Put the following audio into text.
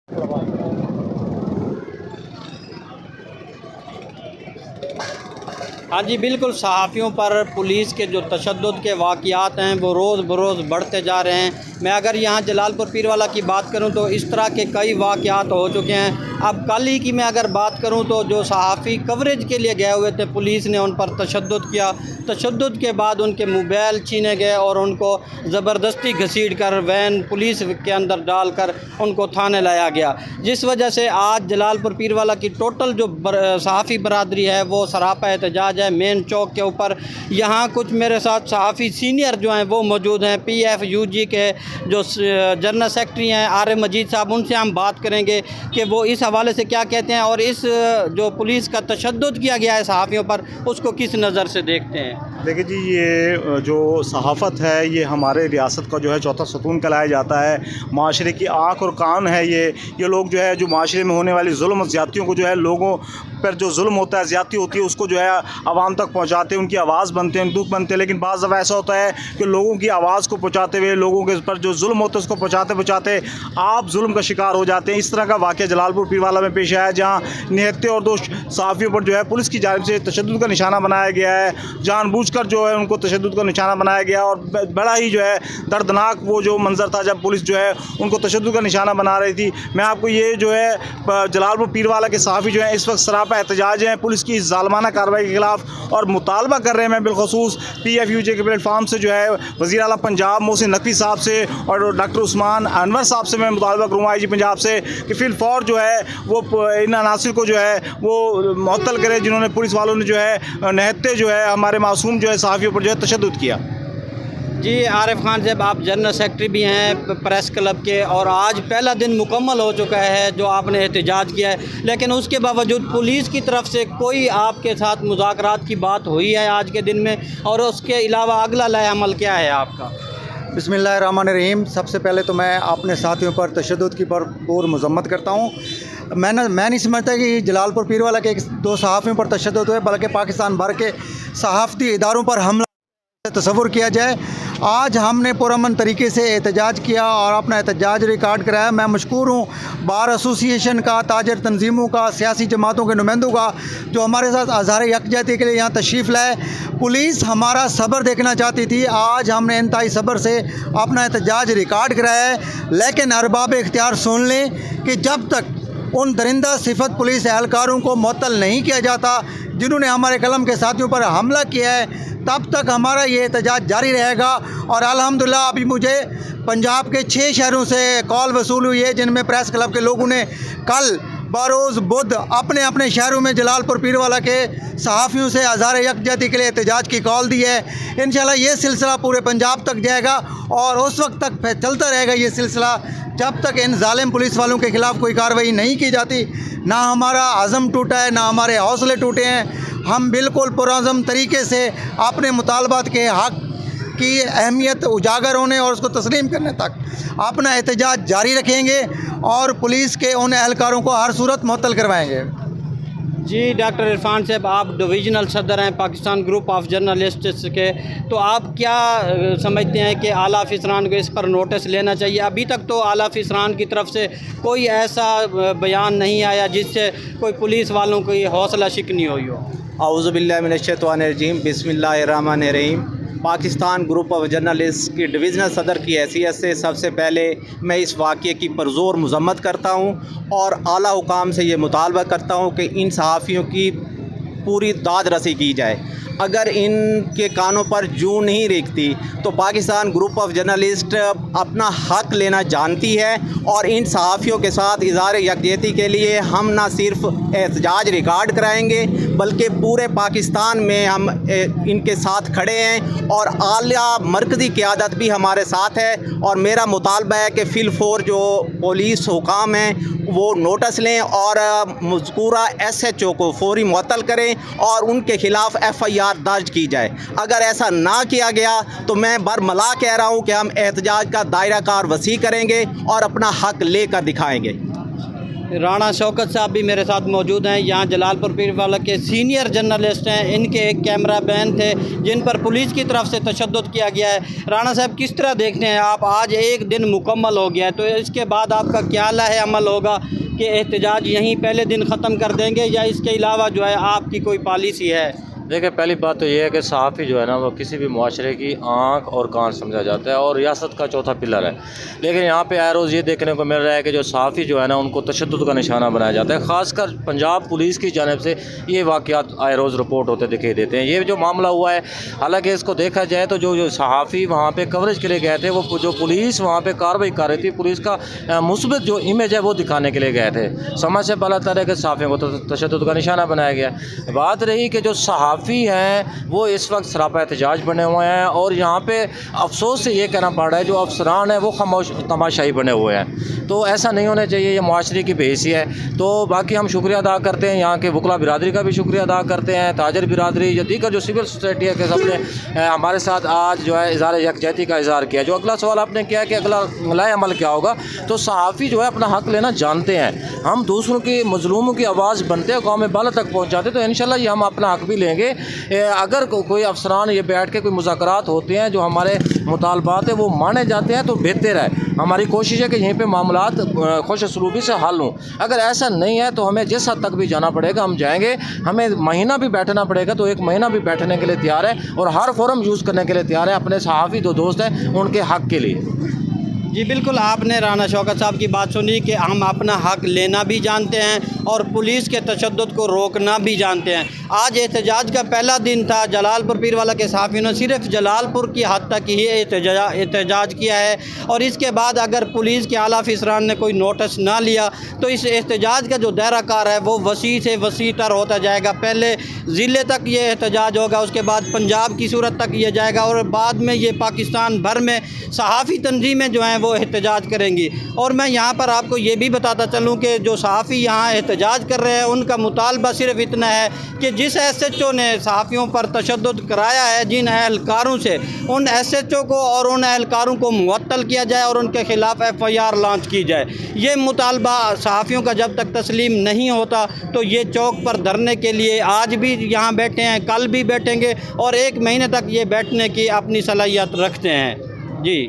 हाँ जी, बिल्कुल। सहाफ़ियों पर पुलिस के जो तशद्दुद के वाक़यात हैं वो रोज़ बरोज़ बढ़ते जा रहे हैं। मैं अगर यहाँ जलालपुर पीरवाला की बात करूँ तो इस तरह के कई वाक़यात हो चुके हैं। अब कल ही की मैं अगर बात करूँ तो जो सहाफ़ी कवरेज के लिए गए हुए थे, पुलिस ने उन पर तशद्दुद किया। तशद्दुद के बाद उनके मोबाइल छीने गए और उनको ज़बरदस्ती घसीट कर वैन पुलिस के अंदर डालकर उनको थाने लाया गया, जिस वजह से आज जलालपुर पीरवाला की टोटल जो सहाफ़ी बरादरी है वो सरापा एहतजाज है। मेन चौक के ऊपर यहाँ कुछ मेरे साथ सहाफ़ी सीनियर जो हैं वो मौजूद हैं। PFUG के जो जनरल सेक्रेटरी हैं आर मजीद साहब, उनसे हम बात करेंगे कि वो इस हवाले से क्या कहते हैं और इस जो पुलिस का तशद्दुद किया गया है सहाफ़ियों पर उसको किस नज़र से देखते हैं। देखिए जी, ये जो सहाफ़त है ये हमारे रियासत का जो है चौथा सतून कहलाया जाता है। माशरे की आँख और कान है ये लोग जो है जो माशरे में होने वाली जुल्म ज़्यादतियों को जो है लोगों पर जो जुल्म होता है, ज़्यादती होती है, उसको जो है आवाम तक पहुंचाते हैं, उनकी आवाज़ बनते हैं, दुख बनते हैं। लेकिन बाज़ दफ़ा ऐसा होता है कि लोगों की आवाज़ को पहुंचाते हुए लोगों के पर जो जुल्म होता है उसको पहुंचाते आप जुल्म का शिकार हो जाते हैं। इस तरह का वाक़या जलालपुर पीरवाला में पेश आया, जहाँ निहत्ते और दो सहाफ़ियों पर जो है पुलिस की जानिब से तशद्दुद का निशाना बनाया गया है। जानबूझकर जो है उनको तशद्दुद का निशाना बनाया गया और बड़ा ही जो है दर्दनाक वो जो मंज़र था जब पुलिस जो है उनको तशद्दुद का निशाना बना रही थी। मैं आपको ये जो है जलालपुर पीरवाला के सहाफ़ी जो है इस वक्त सरापा एहतजाज हैं पुलिस की इस ज़ालमाना कार्रवाई के ख़िलाफ़ और मुतालबा कर रहे हैं। मैं बिलखसूस PFUJ के प्लेटफार्म से जो है वज़ीर आला पंजाब मोहसिन नकवी साहब से और डॉक्टर उस्मान अनवर साहब से मैं मुतालबा करूँगा IG पंजाब से कि फ़िलफ़ौर जो है वो इन अनासिर को जो है वो मुअत्तल करें जिन्होंने पुलिस वालों ने जो है निहत्ते जो है हमारे मासूम जो है सहाफ़ियों पर जो है तशद्दुद किया। जी आरिफ खान साहब, आप जनरल सेक्रेटरी भी हैं प्रेस क्लब के और आज पहला दिन मुकम्मल हो चुका है जो आपने एहतजाज किया है, लेकिन उसके बावजूद पुलिस की तरफ से कोई आपके साथ मुज़ाकरात की बात हुई है आज के दिन में, और उसके अलावा अगला लाए अमल क्या है आपका? बिस्मिल्लाहिर्रहमानिर्रहीम। सबसे पहले तो मैं अपने साथियों पर तशद्दुद की भरपूर मज़म्मत करता हूँ। मैं नहीं समझता कि जलालपुर पीरवाला के दो सहाफ़ियों पर तशद्दुद हुए, बल्कि पाकिस्तान भर के सहाफ़ती इदारों पर हमला तस्वुर किया जाए। आज हमने पुरअमन तरीके से एहतजाज किया और अपना एहतजाज रिकॉर्ड कराया। मैं मशकूर हूँ बार एसोसिएशन का, ताजर तंजीमों का, सियासी जमातों के नुमाइंदों का जो हमारे साथ अज़हार यकजहती के लिए यहाँ तशरीफ़ लाए। पुलिस हमारा सब्र देखना चाहती थी, आज हमने इंतहाई सब्र से अपना एहतजाज रिकॉर्ड कराया है। लेकिन अरबाब इख्तियार सुन लें कि जब तक उन दरिंदा सिफत पुलिस एहलकारों को मुअत्तल नहीं किया जाता जिन्होंने हमारे कलम के साथियों पर हमला किया है, तब तक हमारा ये एहतजाज जारी रहेगा। और अल्हम्दुलिल्लाह अभी मुझे पंजाब के 6 शहरों से कॉल वसूल हुई है जिनमें प्रेस क्लब के लोगों ने कल बरोज़ बुध अपने अपने शहरों में जलालपुर पीरवाला के सहाफ़ियों से अज़हार यकजहती के लिए एहतजाज की कॉल दी है। इंशाल्लाह ये सिलसिला पूरे पंजाब तक जाएगा और उस वक्त तक चलता रहेगा ये सिलसिला जब तक इन जालिम पुलिस वालों के ख़िलाफ़ कोई कार्रवाई नहीं की जाती। ना हमारा अज़म टूटा है, ना हमारे हौसले टूटे हैं। हम बिल्कुल पुरअज़म तरीके से अपने मुतालबात के हक़ की अहमियत उजागर होने और उसको तस्लीम करने तक अपना एहतजाज जारी रखेंगे और पुलिस के उन एहलकारों को हर सूरत मुअत्तल करवाएंगे। जी डॉक्टर इरफान साहब, आप डिवीज़नल सदर हैं पाकिस्तान ग्रुप ऑफ जर्नलिस्ट्स के, तो आप क्या समझते हैं कि आला अफसरान को इस पर नोटिस लेना चाहिए? अभी तक तो आला अफसरान की तरफ से कोई ऐसा बयान नहीं आया जिससे कोई पुलिस वालों की हौसला शिकनी हुई हो। औज़ु बिल्लाहि मिनश शैतानिर रजीम, बिस्मिल्लाहिर्रहमानिर्रहीम। पाकिस्तान ग्रुप ऑफ जर्नलिस्ट की डिवीज़नल सदर की हैसियत से सबसे पहले मैं इस वाक़े की पुरज़ोर मज़म्मत करता हूँ और आला हुकाम से ये मुतालबा करता हूँ कि इन सहाफ़ियों की पूरी दाद रसी की जाए। अगर इनके कानों पर जूं नहीं रेंगती तो पाकिस्तान ग्रुप ऑफ जर्नलिस्ट अपना हक़ लेना जानती है और इन सहाफ़ियों के साथ इज़हार यकजहती के लिए हम ना सिर्फ एहतजाज रिकॉर्ड कराएंगे बल्कि पूरे पाकिस्तान में हम इनके साथ खड़े हैं और आला मरकज़ी क़यादत भी हमारे साथ है। और मेरा मुतालबा है कि फ़िलफ़ौर जो पुलिस हुकाम हैं वो नोटिस लें और मज़कूरा SHO को फौरी मुअत्तल करें और उनके ख़िलाफ़ FIR दर्ज की जाए। अगर ऐसा ना किया गया तो मैं बरमला कह रहा हूँ कि हम एहतजाज का दायरा कार वसी करेंगे और अपना हक़ लेकर दिखाएंगे। राणा शौकत साहब भी मेरे साथ मौजूद हैं। यहाँ जलालपुर पीरवाला के सीनियर जर्नलिस्ट हैं। इनके एक कैमरा मैन थे जिन पर पुलिस की तरफ से तशद्दुद किया गया है। राणा साहब, किस तरह देखते हैं आप, आज एक दिन मुकम्मल हो गया है, तो इसके बाद आपका क्या लाहे अमल होगा कि एहतजाज यहीं पहले दिन ख़त्म कर देंगे या इसके अलावा जो है आपकी कोई पॉलिसी है? देखिए, पहली बात तो ये है कि सहाफ़ी जो है ना वो किसी भी मुआशरे की आँख और कान समझा जाता है और रियासत का चौथा पिलर है। लेकिन यहाँ पे आए रोज़ ये देखने को मिल रहा है कि जो सहाफ़ी जो है ना उनको तशद्दुद का निशाना बनाया जाता है। ख़ासकर पंजाब पुलिस की जानिब से ये वाक़यात आए रोज़ रिपोर्ट होते दिखाई देते हैं। ये जो मामला हुआ है, हालांकि इसको देखा जाए तो जो सहाफ़ी वहाँ पर कवरेज के लिए गए थे, वो जो पुलिस वहाँ पर कार्रवाई कर रही थी, पुलिस का मुस्बत जो इमेज है वो दिखाने के लिए गए थे। समझ से पता तरह के सहाफ़ियों को तशद्दुद का निशाना बनाया गया। बात रही कि जो सहाफ़ी हैं वो इस वक्त सरापा एहतजाज बने हुए हैं और यहाँ पे अफसोस से ये कहना पड़ रहा है जो अफसरान हैं वो खामोश तमाशाई बने हुए हैं। तो ऐसा नहीं होना चाहिए, ये मुआशरे की बेइज्जती है। तो बाकी हम शुक्रिया अदा करते हैं, यहाँ के वकला बिरादरी का भी शुक्रिया अदा करते हैं, ताजर बिरादरी या दीगर जो सिविल सोसाइटी है कि सबने हमारे साथ आज जो है इज़हार यकजहती का इज़हार किया। जो अगला सवाल आपने किया कि अगला लाए अमल क्या होगा, तो सहाफ़ी जो है अपना हक़ लेना जानते हैं। हम दूसरों की मज़लूमों की आवाज़ बनते हैं, कौम बाला तक पहुँचाते, तो इंशाल्लाह ये हम अपना हक़ भी लेंगे। अगर कोई अफसरान ये बैठ के कोई मुज़ाकरात होते हैं जो हमारे मुतालबात है वो माने जाते हैं तो बेहतर है। हमारी कोशिश है कि यहीं पे मामलात खुश सलूकी से हल हों। अगर ऐसा नहीं है तो हमें जिस हद तक भी जाना पड़ेगा हम जाएंगे। हमें महीना भी बैठना पड़ेगा तो एक महीना भी बैठने के लिए तैयार है और हर फोरम यूज़ करने के लिए तैयार है अपने सहाफ़ी जो दोस्त हैं उनके हक़ के लिए। जी बिल्कुल, आपने राणा शौकत साहब की बात सुनी कि हम अपना हक़ लेना भी जानते हैं और पुलिस के तशद्दुद को रोकना भी जानते हैं। आज एहतजाज का पहला दिन था। जलालपुर पीरवाला के सहाफ़ियों ने सिर्फ जलालपुर की हद तक ही एहतजाज किया है और इसके बाद अगर पुलिस के आला अफसरान ने कोई नोटिस ना लिया तो इस एहतजाज का जो दायरा कार है वो वसी से वसी तर होता जाएगा। पहले ज़िले तक ये एहतजाज होगा, उसके बाद पंजाब की सूरत तक ये जाएगा और बाद में ये पाकिस्तान भर में सहाफ़ी तंजीमें जो हैं वो एहतजाज करेंगी। और मैं यहाँ पर आपको ये भी बताता चलूँ कि जो सहाफ़ी यहाँ एहतजाज कर रहे हैं उनका मुतालबा सिर्फ इतना है कि जिस SHO ने सहाफ़ियों पर तशद्दुद कराया है, जिन एहलकारों से, उन SHO को और उन एहलकारों को मुअत्तल किया जाए और उनके ख़िलाफ़ FIR लॉन्च की जाए। ये मुतालबा सहाफ़ियों का जब तक तस्लीम नहीं होता तो ये चौक पर धरने के लिए आज भी यहाँ बैठे हैं, कल भी बैठेंगे और एक महीने तक ये बैठने की अपनी सलाहियत रखते हैं। जी।